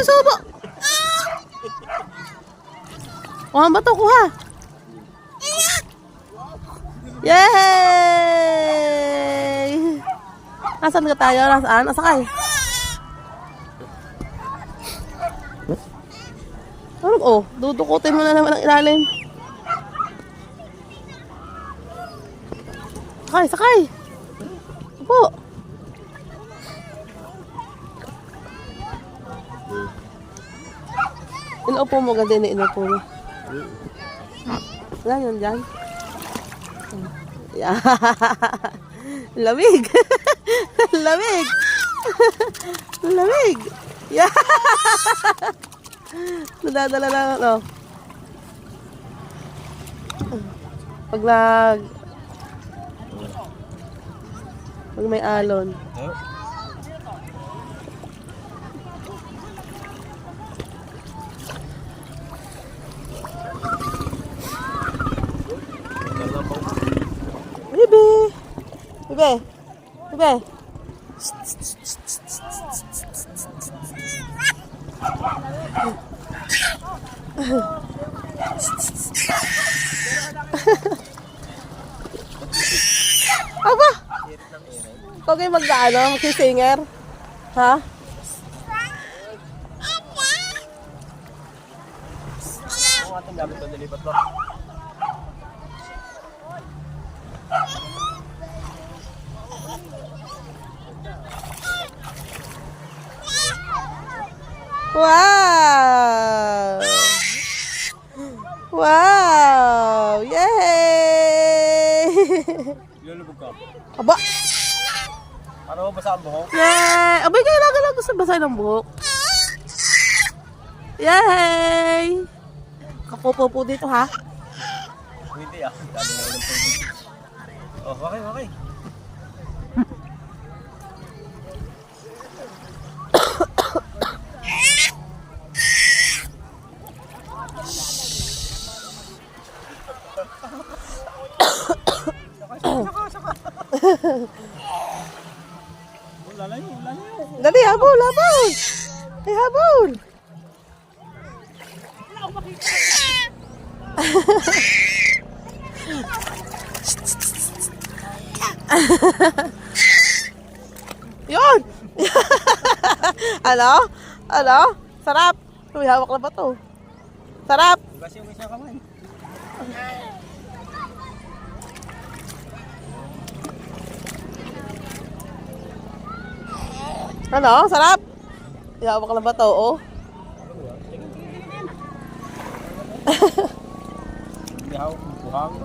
Subo! Kuha ba ito? Kuha! Yay! Nasaan ka tayo? Nasaan? Nasakay? Ano? Oh, dudukutin mo na naman ang ilalim. Sakay, sakay! Upo! Inuupo mo ganda na inuupo mo. Wala yan dyan. Yeah. Lamig! Lamig! Lamig! Yeah! Nadadala lang ano. Pag may alon. Bebe! Bebe! Bebe! Aba! Ikaw kayo mag-ano? Mag-singer? Ha? Ang ating gamit na nilipat mo. Wow! Wow! Yay! Ilulubog ka. Aba! Para mo basa ang buhok? Yay! Abay, kailangan lang gusto basahin ng buhok. Yay! Kakupo po dito, ha? Hindi ah. Dali na ulang tubig. Oh, okay, okay. Lalayo, lalayo. Dali, habol, habol! Ay, habol! Yun! Ano? Ano? Sarap! Uy, hawak na ba to? Sarap! Hugas yung isa kamay. Ano? Sarap! Hawak na ba to? Oh? Hindi hawak, buhang.